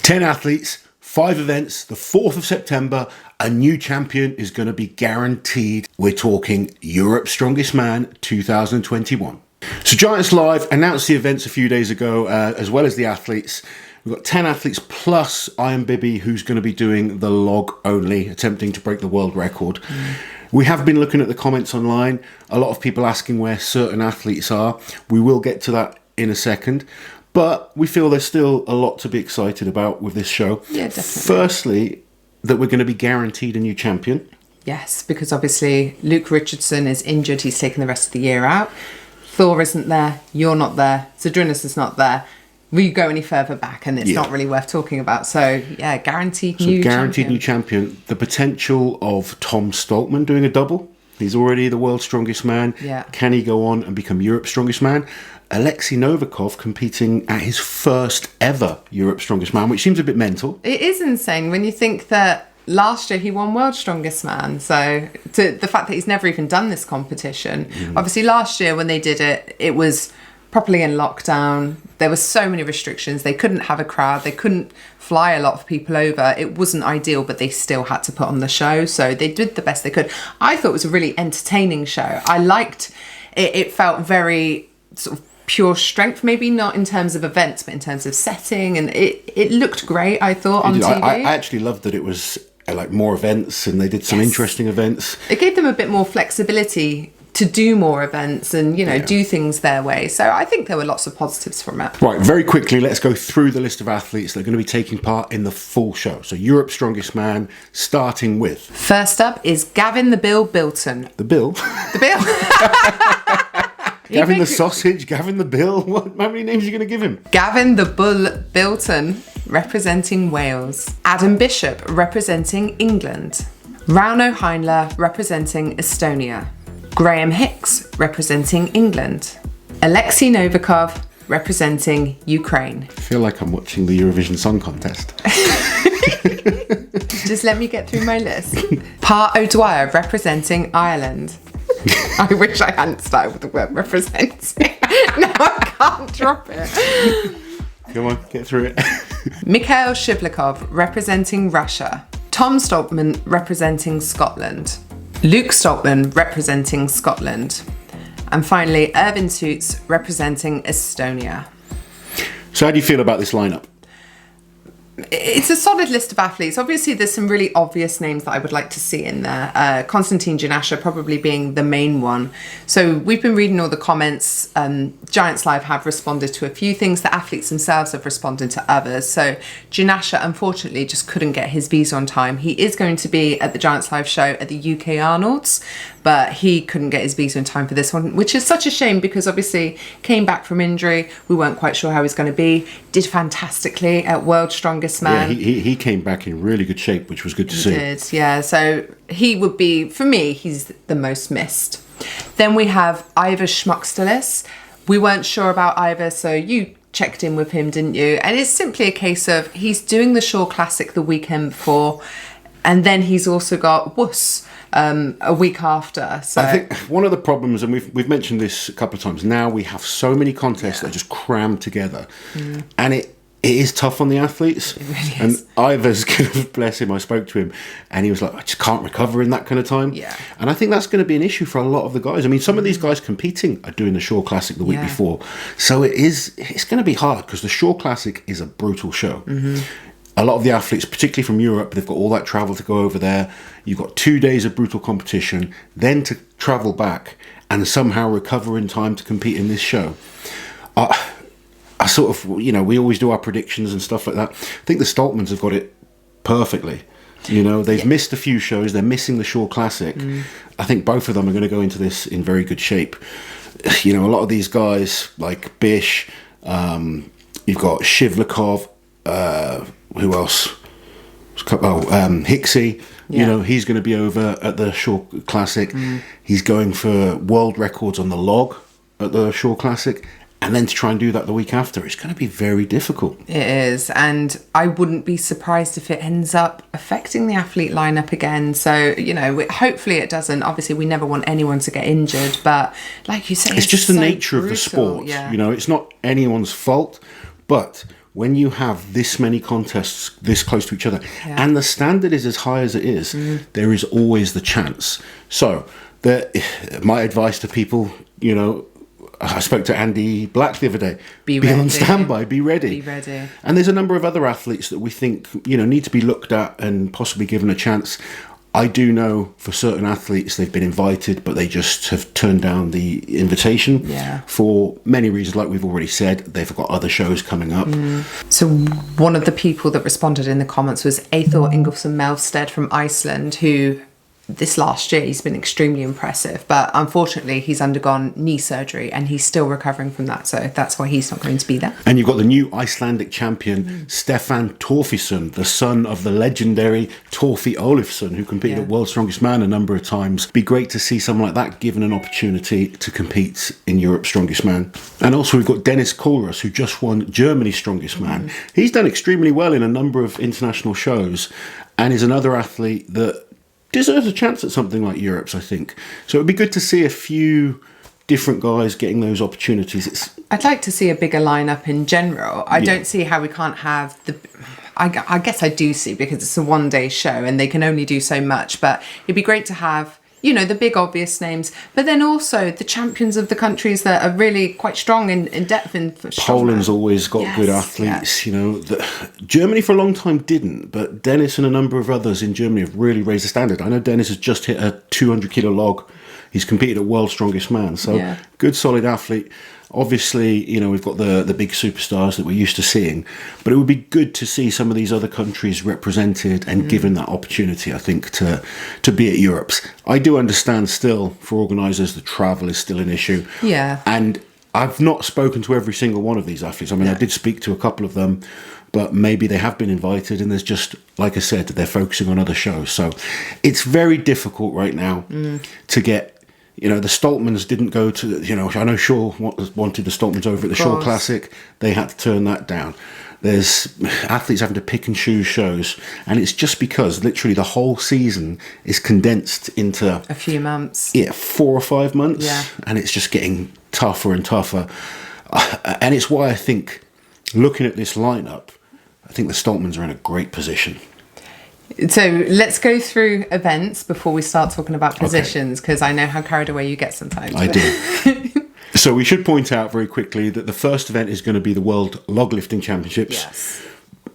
10 athletes, 5 events, the 4th of September, a new champion is going to be guaranteed. We're talking Europe's Strongest Man 2021. So Giants Live announced the events a few days ago, as well as the athletes. We've got 10 athletes plus Iron Bibby, who's going to be doing the log only, attempting to break the world record. We have been looking at the comments online. A lot of people asking where certain athletes are. We will get to that in a second. But we feel there's still a lot to be excited about with this show. Yeah, definitely. Firstly, that we're going to be guaranteed a new champion. Yes, because obviously Luke Richardson is injured. He's taken the rest of the year out. Thor isn't there. You're not there. Zadrunas is not there. We go any further back and it's not really worth talking about. So, yeah, guaranteed new champion. The potential of Tom Stoltman doing a double. He's already the world's strongest man. Yeah. Can he go on and become Europe's strongest man? Alexei Novikov competing at his first ever Europe's Strongest Man, which seems a bit mental. It is insane when you think that last year he won World's Strongest Man. So the fact that he's never even done this competition. Obviously last year when they did it, it was properly in lockdown. There were so many restrictions. They couldn't have a crowd. They couldn't fly a lot of people over. It wasn't ideal, but they still had to put on the show. So they did the best they could. I thought it was a really entertaining show. I liked it. It felt very sort of pure strength, maybe not in terms of events, but in terms of setting, and it looked great, I thought, on TV. I actually loved that it was like more events, and they did some interesting events. It gave them a bit more flexibility to do more events and, you know, do things their way. So I think there were lots of positives from it. Right, very quickly, let's go through the list of athletes that are going to be taking part in the full show. So Europe's Strongest Man, starting with... First up is Gavin the Bill Bilton. The Bill? The Bill. Gavin the Sausage, Gavin the Bill. How many names are you going to give him? Gavin the Bull Bilton, representing Wales. Adam Bishop, representing England. Rauno Heinler, representing Estonia. Graham Hicks, representing England. Alexei Novikov, representing Ukraine. I feel like I'm watching the Eurovision Song Contest. Just let me get through my list. Pa O'Dwyer, representing Ireland. I wish I hadn't started with the word representing. Now I can't drop it. Come on, get through it. Mikhail Shivlikov, representing Russia. Tom Stoltman, representing Scotland. Luke Stoltman, representing Scotland. And finally, Irvin Toots, representing Estonia. So how do you feel about this lineup? It's a solid list of athletes. Obviously, there's some really obvious names that I would like to see in there. Konstantin Janasha probably being the main one. So we've been reading all the comments. Giants Live have responded to a few things. The athletes themselves have responded to others. So Janasha, unfortunately, just couldn't get his visa on time. He is going to be at the Giants Live show at the UK Arnold's, but he couldn't get his visa in time for this one, which is such a shame because obviously came back from injury. We weren't quite sure how he's going to be. Did fantastically at World's Strongest Man. Yeah, he came back in really good shape, which was good to see. He did, yeah. So he would be, for me, he's the most missed. Then we have Ivor Schmuckstelis. We weren't sure about Ivor, so you checked in with him, didn't you? And it's simply a case of he's doing the Shore Classic the weekend before, and then he's also got Wuss a week after. So I think one of the problems, and we've mentioned this a couple of times, now we have so many contests that are just crammed together, and it is tough on the athletes. It really is. And Ivor's kind of, bless him, I spoke to him and he was like, I just can't recover in that kind of time. Yeah. And I think that's going to be an issue for a lot of the guys. I mean, some of these guys competing are doing the Shore Classic the week before. So it's going to be hard because the Shore Classic is a brutal show. A lot of the athletes, particularly from Europe, they've got all that travel to go over there. You've got 2 days of brutal competition, then to travel back and somehow recover in time to compete in this show. I sort of, you know, we always do our predictions and stuff like that. I think the Stoltmans have got it perfectly. You know, they've missed a few shows. They're missing the Shore Classic. I think both of them are going to go into this in very good shape. You know, a lot of these guys, like Bish, you've got Shivlikov, who else? Hicksey. You know, he's going to be over at the Shore Classic. He's going for world records on the log at the Shore Classic. And then to try and do that the week after, it's going to be very difficult. It is. And I wouldn't be surprised if it ends up affecting the athlete lineup again. So, you know, hopefully it doesn't. Obviously, we never want anyone to get injured. But like you say, it's just the so nature brutal. of the sport. Yeah. You know, it's not anyone's fault. But when you have this many contests this close to each other, and the standard is as high as it is, there is always the chance. So my advice to people, you know, I spoke to Andy Black the other day. Be on standby, be ready. Be ready. And there's a number of other athletes that we think, you know, need to be looked at and possibly given a chance. I do know for certain athletes they've been invited, but they just have turned down the invitation for many reasons. Like we've already said, they've got other shows coming up. So one of the people that responded in the comments was Eyþór Ingolfsson Melstead from Iceland, who this last year he's been extremely impressive, but unfortunately he's undergone knee surgery and he's still recovering from that, so that's why he's not going to be there. And you've got the new Icelandic champion Stefán Torfason, the son of the legendary Torfi Olafsson, who competed at World's Strongest Man a number of times. Be great to see someone like that given an opportunity to compete in Europe's Strongest Man. And also we've got Dennis Kohlruss, who just won Germany's Strongest Man. He's done extremely well in a number of international shows and is another athlete that deserves a chance at something like Europe's, I think. So it'd be good to see a few different guys getting those opportunities. I'd like to see a bigger lineup in general. I don't see how we can't have the... I guess I do see, because it's a one-day show and they can only do so much, but it'd be great to have, you know, the big obvious names, but then also the champions of the countries that are really quite strong in depth. Poland's always got good athletes, you know. Germany for a long time didn't, but Dennis and a number of others in Germany have really raised the standard. I know Dennis has just hit a 200 kilo log. He's competed at World's Strongest Man, so good solid athlete. Obviously, you know, we've got the big superstars that we're used to seeing, but it would be good to see some of these other countries represented and given that opportunity, I think, to be at Europe's. I do understand still, for organisers, the travel is still an issue. Yeah. And I've not spoken to every single one of these athletes. I mean, I did speak to a couple of them, but maybe they have been invited and there's just, like I said, they're focusing on other shows. So it's very difficult right now to get... You know, the Stoltmans didn't go to, you know, I know Shaw wanted the Stoltmans over at the Shaw Classic. They had to turn that down. There's athletes having to pick and choose shows. And it's just because literally the whole season is condensed into... a few months. Yeah, 4 or 5 months. Yeah. And it's just getting tougher and tougher. And it's why I think, looking at this lineup, I think the Stoltmans are in a great position. So let's go through events before we start talking about positions, because I know how carried away you get sometimes. I do. So we should point out very quickly that the first event is going to be the World Log Lifting Championships.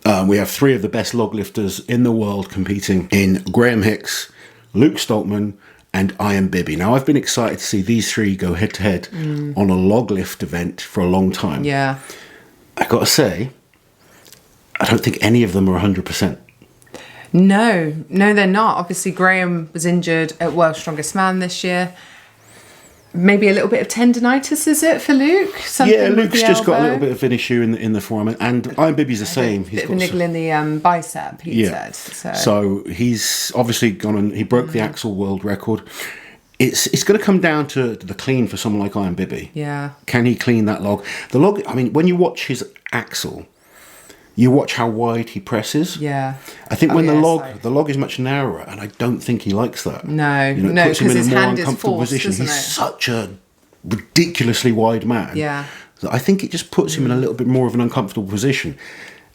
Yes. We have 3 of the best log lifters in the world competing in Graham Hicks, Luke Stoltman and Ian Bibby. Now, I've been excited to see these 3 go head-to-head on a log lift event for a long time. Yeah. I got to say, I don't think any of them are 100%. No, they're not. Obviously, Graham was injured at World's Strongest Man this year. Maybe a little bit of tendonitis, is it, for Luke? Yeah, Luke's just got a little bit of an issue in the forearm. And Ian Bibby's the same. He's got a niggle in the bicep, he said. So he's obviously gone and he broke the axle world record. It's going to come down to the clean for someone like Ian Bibby. Yeah. Can he clean that log? The log, I mean, when you watch his axle, you watch how wide he presses. Yeah. I think when the log is much narrower, and I don't think he likes that. No, you know, it puts him in a more uncomfortable position. He's such a ridiculously wide man. Yeah. That I think it just puts him in a little bit more of an uncomfortable position.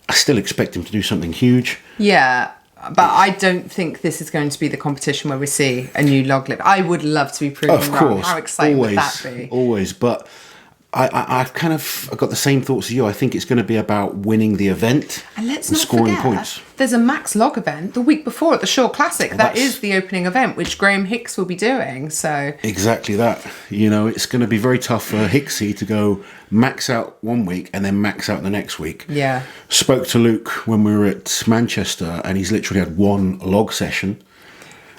I still expect him to do something huge. Yeah. But I don't think this is going to be the competition where we see a new log lift. I would love to be proven wrong. Of course. How exciting would that be? Always. But I've got the same thoughts as you. I think it's going to be about winning the event and let's and not scoring forget, points. There's a max log event the week before at the Shaw Classic. That is the opening event, which Graham Hicks will be doing. So exactly that. You know, it's going to be very tough for Hicksy to go max out one week and then max out the next week. Yeah. Spoke to Luke when we were at Manchester, and he's literally had 1 log session.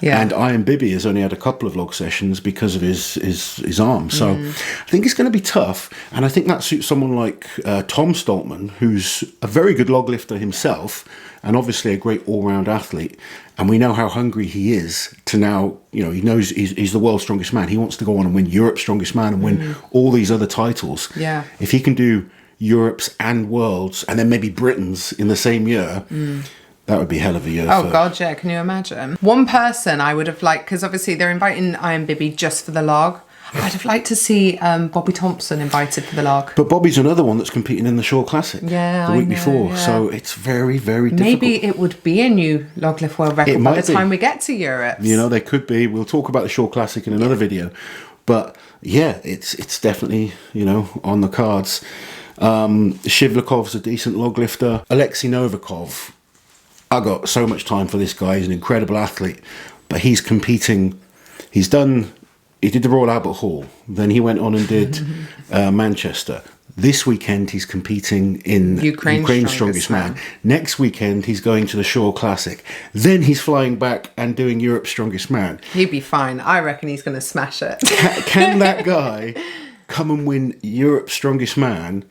Yeah. And Ian Bibby has only had a couple of log sessions because of his arm. So I think it's going to be tough. And I think that suits someone like Tom Stoltman, who's a very good log lifter himself and obviously a great all-round athlete. And we know how hungry he is to now, you know, he knows he's the world's strongest man. He wants to go on and win Europe's strongest man and win all these other titles. Yeah. If he can do Europe's and World's and then maybe Britain's in the same year... That would be a hell of a year. Oh, God, yeah. Can you imagine? One person I would have liked, because obviously they're inviting Ian Bibby just for the log. I'd have liked to see Bobby Thompson invited for the log. But Bobby's another one that's competing in the Shore Classic the week before. Yeah. So it's very, very difficult. Maybe it would be a new log lift world record by the time we get to Europe. You know, they could be. We'll talk about the Shore Classic in another video. But yeah, it's definitely, you know, on the cards. Shivlakov's a decent log lifter. Alexei Novikov, I got so much time for this guy. He's an incredible athlete. But he's competing. He did the Royal Albert Hall. Then he went on and did Manchester. This weekend he's competing in Ukraine's Strongest Man. Next weekend he's going to the Shore Classic. Then he's flying back and doing Europe's Strongest Man. He'd be fine. I reckon he's going to smash it. Can that guy come and win Europe's Strongest Man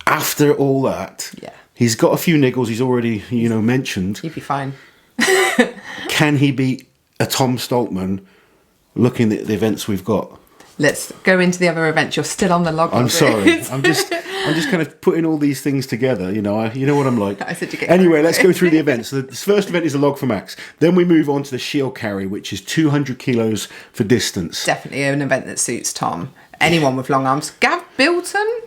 after all that? Yeah. He's got a few niggles he's already, you know, mentioned. He'd be fine. Can he beat a Tom Stoltman looking at the events we've got? Let's go into the other events. You're still on the log. I'm sorry. I'm just kind of putting all these things together. You know, you know what I'm like. I said to get anyway, let's go through the events. So the first event is the log for max. Then we move on to the shield carry, which is 200 kilos for distance. Definitely an event that suits Tom. Anyone with long arms. Gav Bilton?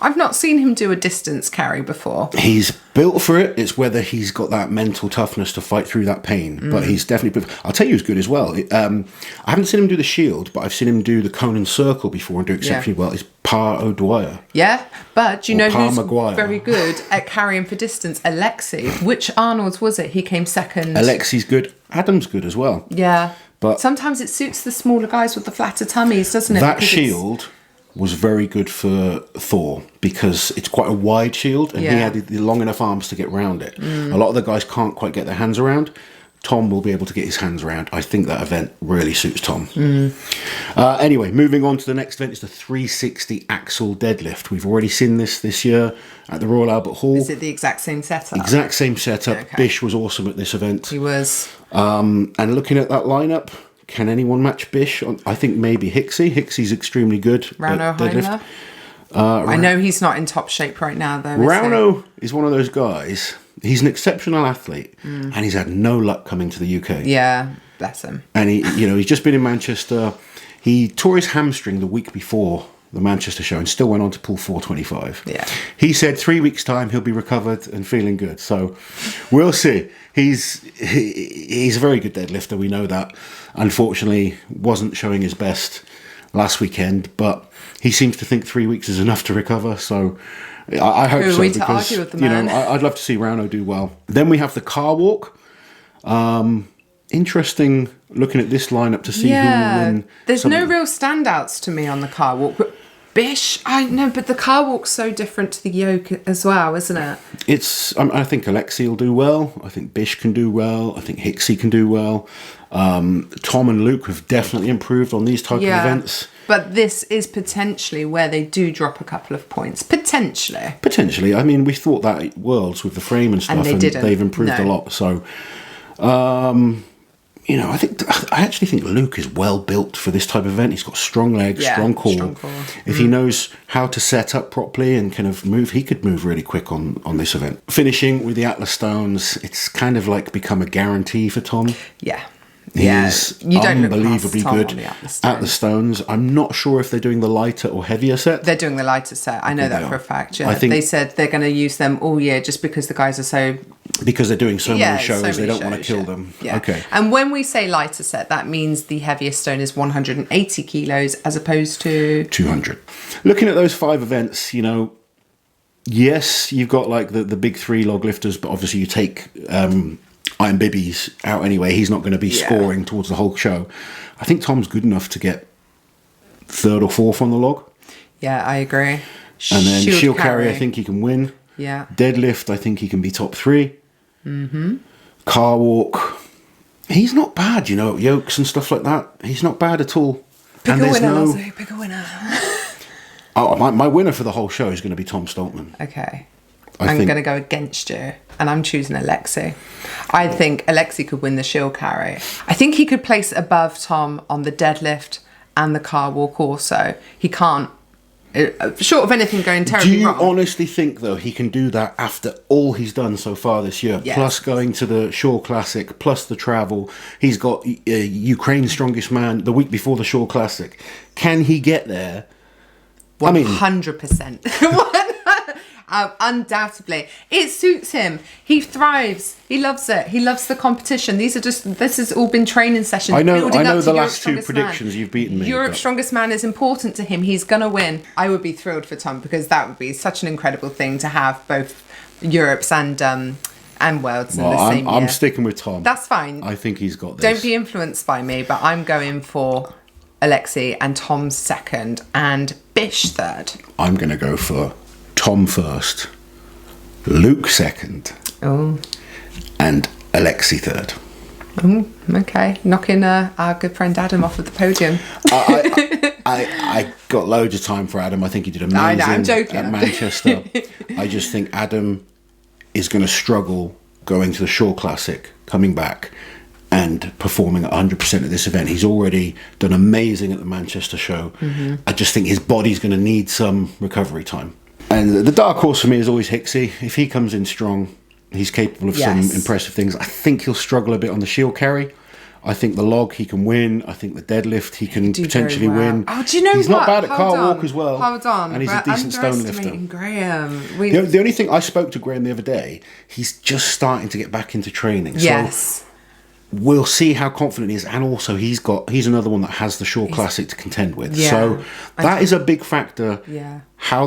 I've not seen him do a distance carry before. He's built for it. It's whether he's got that mental toughness to fight through that pain. But he's definitely... I'll tell you who's good as well. I haven't seen him do the shield, but I've seen him do the cone and circle before and do exceptionally well. It's Pa O'Dwyer. Yeah, but do you know who's Maguire. very good at carrying for distance? Alexei. Which Arnold's was it? He came second. Alexei's good. Adam's good as well. Yeah. But sometimes it suits the smaller guys with the flatter tummies, doesn't it? That shield was very good for Thor because it's quite a wide shield and he had the long enough arms to get around it. A lot of the guys can't quite get their hands around. Tom will be able to get his hands around. I think that event really suits Tom. Anyway, moving on to the next event is the 360 axle deadlift. We've already seen this year at the Royal Albert Hall. Is it the exact same setup? Exact same setup. Okay. Bish was awesome at this event. He was. And looking at that lineup, can anyone match Bish? I think maybe Hicksy. Hicksy's extremely good Rauno at deadlift. I know he's not in top shape right now, though. Rauno is one of those guys. He's an exceptional athlete, and he's had no luck coming to the UK. Yeah, bless him. And he's just been in Manchester. He tore his hamstring the week before the Manchester show and still went on to pull 425. Yeah. He said 3 weeks' time he'll be recovered and feeling good. So we'll see. He's a very good deadlifter. We know that. Unfortunately, wasn't showing his best last weekend, but he seems to think 3 weeks is enough to recover. So I hope so, because argue with the man? I'd love to see Rauno do well. Then we have the car walk. Interesting looking at this lineup to see who will win. There's no real standouts to me on the car walk. But Bish, I know, but the car walk's so different to the yoke as well, isn't it? I think Alexei will do well. I think Bish can do well. I think Hicksy can do well. Tom and Luke have definitely improved on these type of events. But this is potentially where they do drop a couple of points. Potentially. I mean, we thought that at Worlds with the frame and stuff, and they've improved a lot. So, I actually think Luke is well built for this type of event. He's got strong legs, strong core. If he knows how to set up properly and kind of move, he could move really quick on this event. Finishing with the Atlas Stones, it's kind of like become a guarantee for Tom. Yeah. He's unbelievably good at the Stones. I'm not sure if they're doing the lighter or heavier set. They're doing the lighter set. I know that for a fact. Yeah. I think they said they're going to use them all year just because the guys are so... Because they're doing so many shows, they don't want to kill them. Yeah. Okay. And when we say lighter set, that means the heaviest stone is 180 kilos as opposed to... 200. Looking at those 5 events, yes, you've got like the big 3 log lifters, but obviously you take... Iron Bibby's out anyway. He's not going to be scoring towards the whole show. I think Tom's good enough to get 3rd or 4th on the log. Yeah, I agree. And then shield carry, I think he can win. Yeah. Deadlift, I think he can be top 3. Car walk, he's not bad, yokes and stuff like that. He's not bad at all. Pick a winner, Lozzie. Pick a winner. My winner for the whole show is going to be Tom Stoltman. Okay. I'm going to go against you, and I'm choosing Alexei. I think Alexei could win the shield carry. I think he could place above Tom on the deadlift and the car walk also. He can't short of anything going Do terribly you wrong. honestly think, though, he can do that after all he's done so far this year? Yes. Plus going to the Shore Classic, plus the travel. He's got Ukraine's strongest man the week before the Shore Classic. Can he get there? 100%. Undoubtedly. It suits him. He thrives. He loves it. He loves the competition. This has all been training sessions. I know building up to the Europe's last two Strongest predictions Man. you've beaten me. Europe's Strongest Man is important to him. He's going to win. I would be thrilled for Tom, because that would be such an incredible thing to have both Europe's and Worlds in the same year. I'm sticking with Tom. That's fine. I think he's got this. Don't be influenced by me, but I'm going for Alexei and Tom's second and Bish third. I'm going to go for Tom first, Luke second, and Alexei third. Okay, knocking our good friend Adam off of the podium. I got loads of time for Adam. I think he did amazing I know, I'm joking. at Manchester. I just think Adam is going to struggle going to the Shore Classic, coming back and performing at 100% at this event. He's already done amazing at the Manchester show. Mm-hmm. I just think his body's going to need some recovery time. And the dark horse for me is always Hicksy. If he comes in strong, he's capable of some impressive things. I think he'll struggle a bit on the shield carry. I think the log he can win. I think the deadlift he can potentially win. Oh, do you know he's what? not bad at car walk as well. Hold on. And he's a decent stone lifter. Graham. The only thing, I spoke to Graham the other day, he's just starting to get back into training. Yes. So we'll see how confident he is. And also he's another one that has the Shore Classic to contend with. Yeah, so that is a big factor. Yeah. How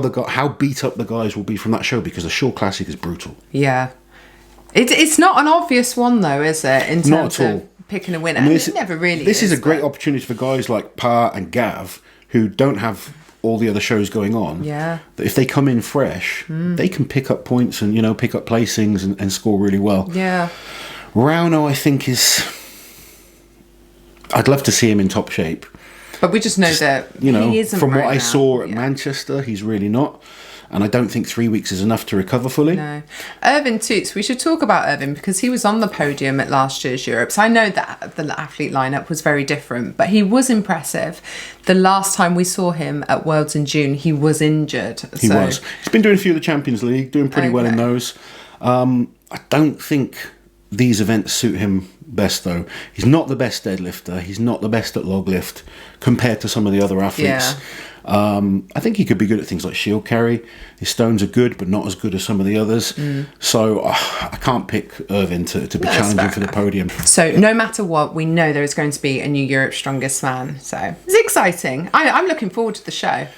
beat up the guys will be from that show, because the Shore Classic is brutal. Yeah. It's not an obvious one though, is it? In terms Not at all. of picking a winner. This it never really This is a great but- opportunity for guys like Pa and Gav, who don't have all the other shows going on. Yeah. That if they come in fresh, they can pick up points and, pick up placings and score really well. Yeah. Rauno, I think, I'd love to see him in top shape. But we just know that he isn't from right what I now. saw at Manchester, he's really not. And I don't think 3 weeks is enough to recover fully. No. Irvin Toots, we should talk about Irvin, because he was on the podium at last year's Europe. So I know that the athlete lineup was very different, but he was impressive. The last time we saw him at Worlds in June, he was injured. He was. He's been doing a few of the Champions League, doing pretty well in those. I don't think these events suit him best, though. He's not the best deadlifter. He's not the best at log lift compared to some of the other athletes. Yeah. I think he could be good at things like shield carry. His stones are good, but not as good as some of the others. So I can't pick Irvin to be challenging for the podium. So no matter what, we know there is going to be a new Europe's Strongest Man. So it's exciting. I'm looking forward to the show.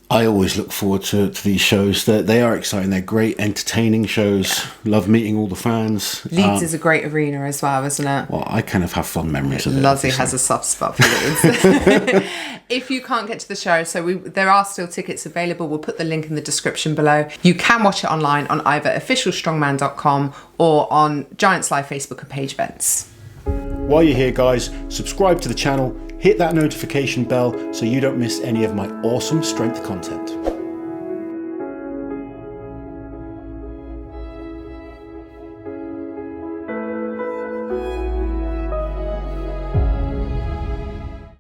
I always look forward to these shows. They are exciting. They're great, entertaining shows. Love meeting all the fans. Leeds is a great arena as well, isn't it? Well, I kind of have fond memories of it. Lozzie has a soft spot for Leeds. If you can't get to the show, there are still tickets available. We'll put the link in the description below. You can watch it online on either officialstrongman.com or on Giants Live Facebook and page events. While you're here, guys, subscribe to the channel, hit that notification bell so you don't miss any of my awesome strength content.